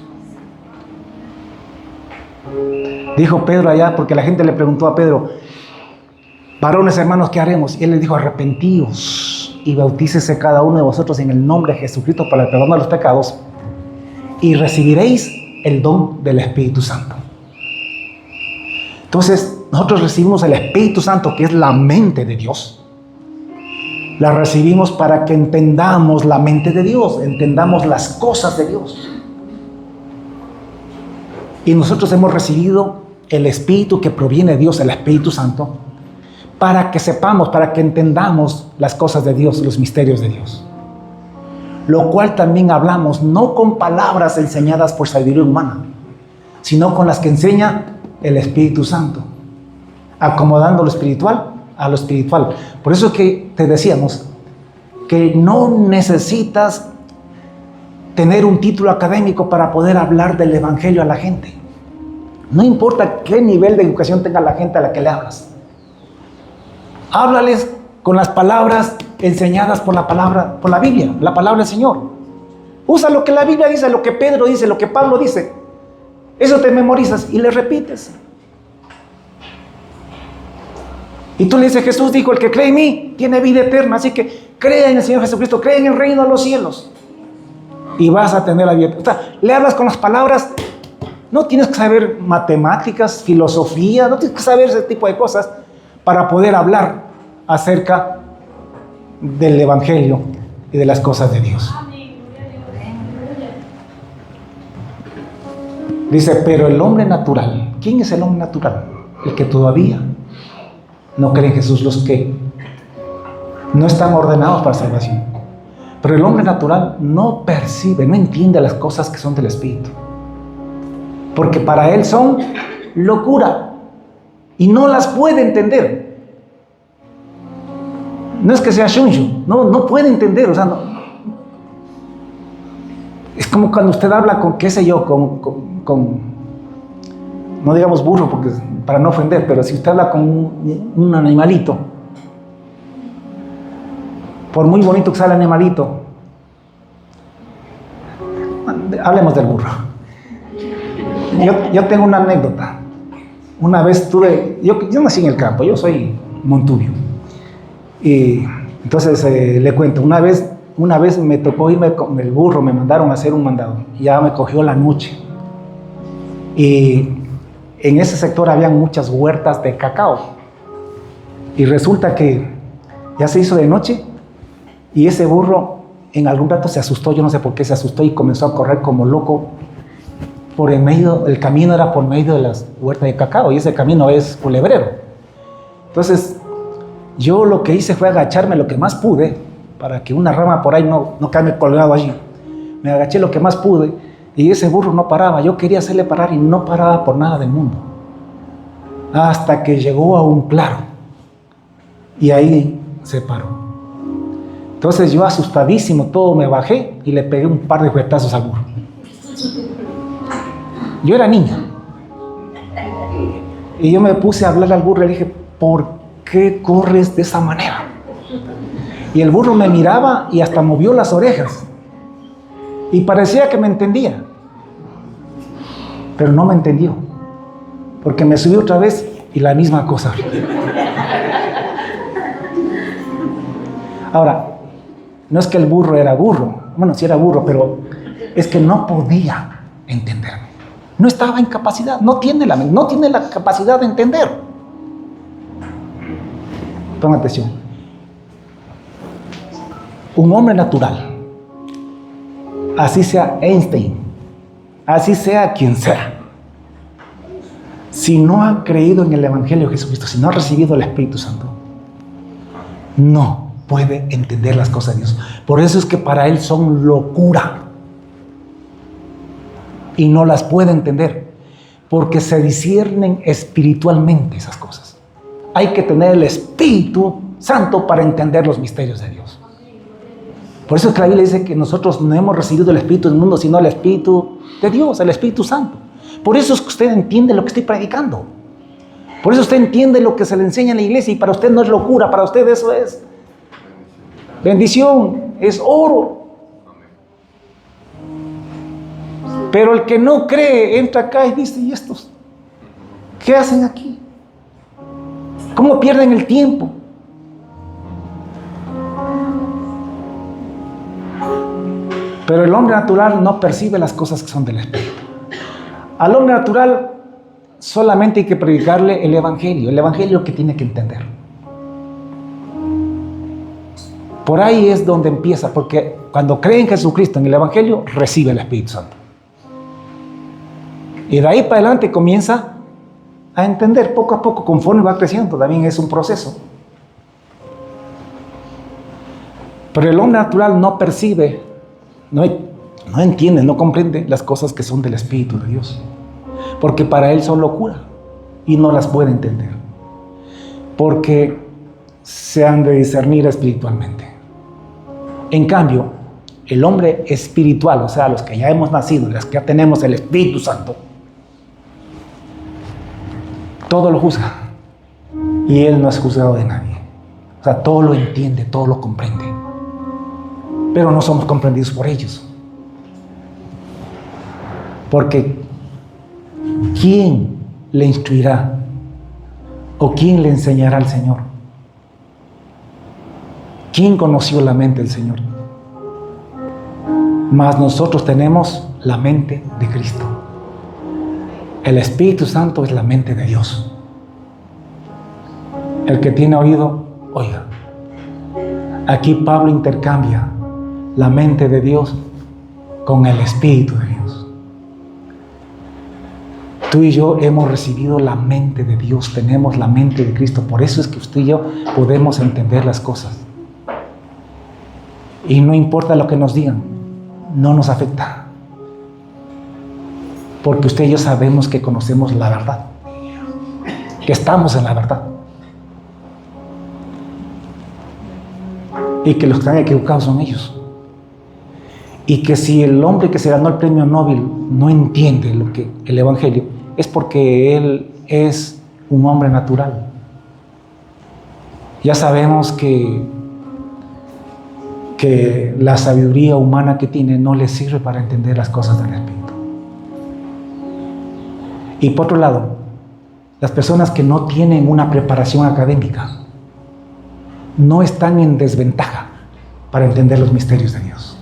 Dijo Pedro allá, porque la gente le preguntó a Pedro, varones hermanos, ¿qué haremos? Y él les dijo, arrepentíos y bautícese cada uno de vosotros en el nombre de Jesucristo para el perdón de los pecados y recibiréis el don del Espíritu Santo. Entonces, nosotros recibimos el Espíritu Santo, que es la mente de Dios. La recibimos para que entendamos la mente de Dios, entendamos las cosas de Dios. Y nosotros hemos recibido el Espíritu que proviene de Dios, el Espíritu Santo, para que sepamos, para que entendamos las cosas de Dios, los misterios de Dios. Lo cual también hablamos, no con palabras enseñadas por sabiduría humana, sino con las que enseña el Espíritu Santo, acomodando lo espiritual a lo espiritual. Por eso que te decíamos que no necesitas tener un título académico para poder hablar del Evangelio a la gente. No importa qué nivel de educación tenga la gente a la que le hablas. Háblales con las palabras enseñadas por la Biblia, la palabra del Señor. Usa lo que la Biblia dice, lo que Pedro dice, lo que Pablo dice. Eso te memorizas y le repites. Y tú le dices, Jesús dijo, el que cree en mí tiene vida eterna. Así que crea en el Señor Jesucristo, cree en el reino de los cielos. Y vas a tener la vida eterna. O sea, le hablas con las palabras. No tienes que saber matemáticas, filosofía, no tienes que saber ese tipo de cosas para poder hablar acerca del Evangelio y de las cosas de Dios. Dice, pero el hombre natural, ¿quién es el hombre natural? El que todavía no cree en Jesús, los que no están ordenados para salvación. Pero el hombre natural no percibe, no entiende las cosas que son del Espíritu, porque para él son locura y no las puede entender. No es que sea shunju, no puede entender, o sea, no. Es como cuando usted habla con, qué sé yo, con no digamos burro, porque para no ofender, pero si usted habla con un animalito, por muy bonito que sea el animalito, hablemos del burro. Yo tengo una anécdota. Una vez yo nací en el campo, yo soy montubio. Y entonces le cuento, una vez me tocó irme con el burro, me mandaron a hacer un mandado. Ya me cogió la noche. Y en ese sector habían muchas huertas de cacao. Y resulta que ya se hizo de noche y ese burro en algún rato se asustó, yo no sé por qué se asustó y comenzó a correr como loco por el medio, el camino era por medio de las huertas de cacao y ese camino es culebrero. Entonces yo lo que hice fue agacharme lo que más pude para que una rama por ahí no caiga colgado allí. Me agaché lo que más pude y ese burro no paraba. Yo quería hacerle parar y no paraba por nada del mundo. Hasta que llegó a un claro y ahí se paró. Entonces yo asustadísimo todo me bajé y le pegué un par de fuetazos al burro. Yo era niña y yo me puse a hablarle al burro y le dije, ¿por qué corres de esa manera? Y el burro me miraba y hasta movió las orejas y parecía que me entendía, pero no me entendió, porque me subí otra vez y la misma cosa. Ahora, no es que el burro era burro, bueno, sí era burro, pero es que no podía entenderme. No estaba en capacidad, no tiene la capacidad de entender. Pongan atención. Un hombre natural, así sea Einstein, así sea quien sea, si no ha creído en el Evangelio de Jesucristo, si no ha recibido el Espíritu Santo, no puede entender las cosas de Dios. Por eso es que para él son locura y no las puede entender, porque se disciernen espiritualmente esas cosas. Hay que tener el Espíritu Santo para entender los misterios de Dios. Por eso es que la Biblia dice que nosotros no hemos recibido el Espíritu del mundo, sino el Espíritu de Dios, el Espíritu Santo. Por eso es que usted entiende lo que estoy predicando. Por eso usted entiende lo que se le enseña en la iglesia y para usted no es locura, para usted eso es bendición, es oro. Pero el que no cree entra acá y dice, ¿y estos qué hacen aquí? ¿Cómo pierden el tiempo? Pero el hombre natural no percibe las cosas que son del Espíritu. Al hombre natural solamente hay que predicarle el Evangelio que tiene que entender. Por ahí es donde empieza, porque cuando cree en Jesucristo, en el Evangelio, recibe el Espíritu Santo. Y de ahí para adelante comienza a entender poco a poco, conforme va creciendo, también es un proceso. Pero el hombre natural no percibe, no entiende, no comprende las cosas que son del Espíritu de Dios. Porque para él son locura y no las puede entender. Porque se han de discernir espiritualmente. En cambio, el hombre espiritual, o sea, los que ya hemos nacido, los que ya tenemos el Espíritu Santo, todo lo juzga. Y él no es juzgado de nadie. O sea, todo lo entiende, todo lo comprende. Pero no somos comprendidos por ellos. Porque ¿quién le instruirá? ¿O quién le enseñará al Señor? ¿Quién conoció la mente del Señor? Mas nosotros tenemos la mente de Cristo. El Espíritu Santo es la mente de Dios. El que tiene oído, oiga. Aquí Pablo intercambia la mente de Dios con el Espíritu de Dios. Tú y yo hemos recibido la mente de Dios, tenemos la mente de Cristo. Por eso es que usted y yo podemos entender las cosas. Y no importa lo que nos digan, no nos afecta. Porque usted y yo sabemos que conocemos la verdad, que estamos en la verdad. Y que los que están equivocados son ellos. Y que si el hombre que se ganó el premio Nobel no entiende lo que el Evangelio, es porque él es un hombre natural. Ya sabemos que la sabiduría humana que tiene no le sirve para entender las cosas del Espíritu. Y por otro lado, las personas que no tienen una preparación académica no están en desventaja para entender los misterios de Dios.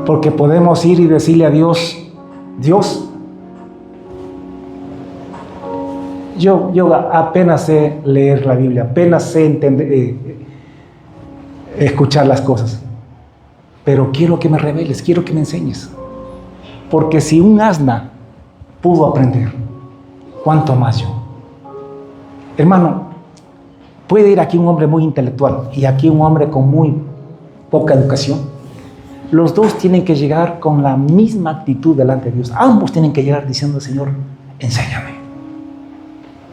Porque podemos ir y decirle a Dios, Dios, yo apenas sé leer la Biblia, apenas sé entender, escuchar las cosas, pero quiero que me reveles, quiero que me enseñes. Porque si un asna pudo aprender, ¿cuánto más yo? Hermano, Puede ir aquí un hombre muy intelectual y aquí un hombre con muy poca educación. Los dos tienen que llegar con la misma actitud delante de Dios. Ambos tienen que llegar diciendo: Señor, enséñame.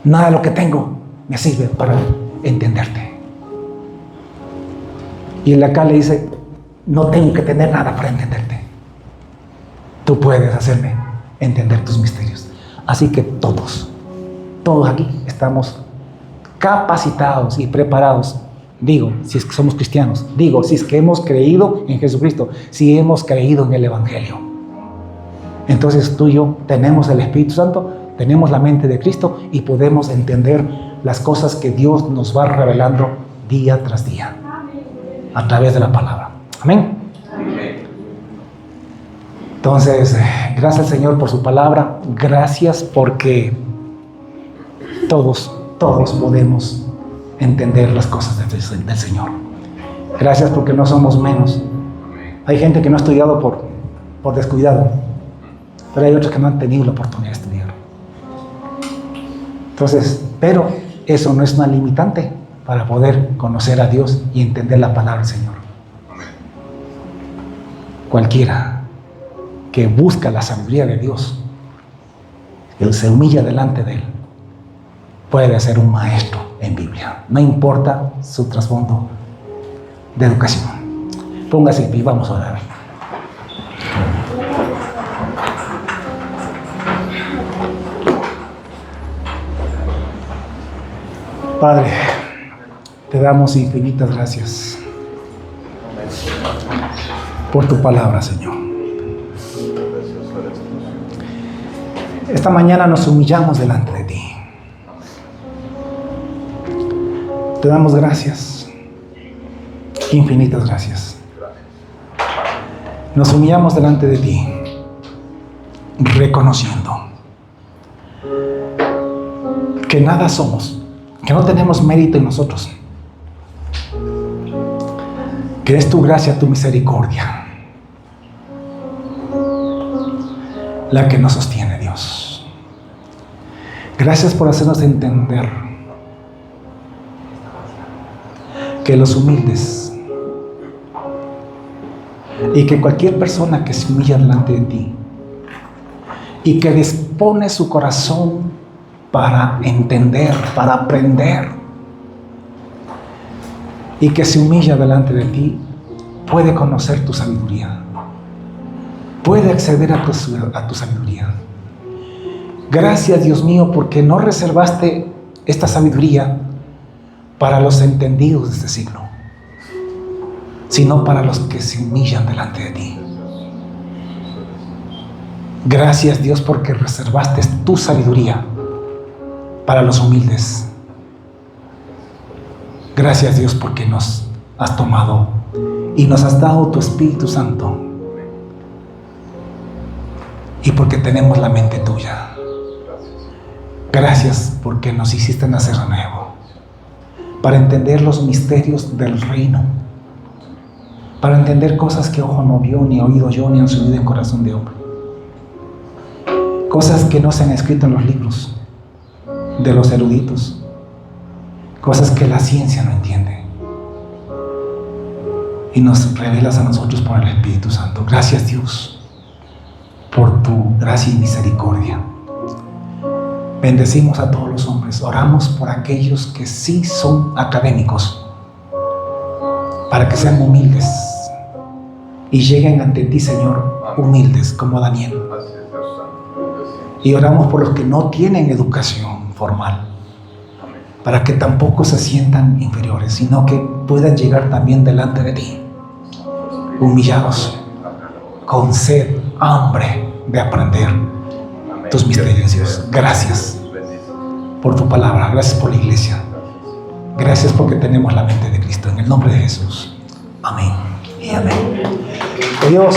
Nada de lo que tengo me sirve para entenderte. Y el de acá le dice: no tengo que tener nada para entenderte. Tú puedes hacerme entender tus misterios. Así que todos aquí estamos capacitados y preparados. Digo, si es que somos cristianos. Digo, si es que hemos creído en Jesucristo. Si hemos creído en el Evangelio. Entonces tú y yo tenemos el Espíritu Santo, tenemos la mente de Cristo y podemos entender las cosas que Dios nos va revelando día tras día a través de la palabra. Amén. Entonces, gracias Señor por su palabra. Gracias porque todos podemos entender las cosas del Señor. Gracias porque no somos menos. Hay gente que no ha estudiado por descuidado, pero hay otros que no han tenido la oportunidad de estudiar. Entonces, pero eso no es una limitante para poder conocer a Dios y entender la palabra del Señor. Cualquiera que busca la sabiduría de Dios, que se humilla delante de Él, puede ser un maestro en Biblia. No importa su trasfondo de educación. Póngase y vamos a orar. Padre, te damos infinitas gracias por tu palabra, Señor. Esta mañana nos humillamos delante de ti. Te damos gracias, infinitas gracias. Nos humillamos delante de ti, reconociendo que nada somos, que no tenemos mérito en nosotros, que es tu gracia, tu misericordia, la que nos sostiene, Dios. Gracias por hacernos entender que los humildes y que cualquier persona que se humilla delante de ti y que dispone su corazón para entender, para aprender, y que se humilla delante de ti, puede conocer tu sabiduría, puede acceder a tu sabiduría. Gracias, Dios mío, porque no reservaste esta sabiduría para los entendidos de este siglo, sino para los que se humillan delante de ti. Gracias, Dios, porque reservaste tu sabiduría para los humildes. Gracias, Dios, porque nos has tomado y nos has dado tu Espíritu Santo, y porque tenemos la mente tuya. Gracias porque nos hiciste nacer de nuevo, para entender los misterios del reino, para entender cosas que ojo no vio, ni oído yo, ni han subido en corazón de hombre. Cosas que no se han escrito en los libros de los eruditos, cosas que la ciencia no entiende, y nos revelas a nosotros por el Espíritu Santo. Gracias, Dios, por tu gracia y misericordia. Bendecimos a todos los hombres. Oramos por aquellos que sí son académicos, para que sean humildes y lleguen ante ti, Señor, humildes como Daniel. Y oramos por los que no tienen educación formal, para que tampoco se sientan inferiores, sino que puedan llegar también delante de ti, humillados, con sed, hambre de aprender tus misterios, Dios. Gracias por tu palabra, gracias por la iglesia, gracias porque tenemos la mente de Cristo. En el nombre de Jesús, amén y amén. Dios,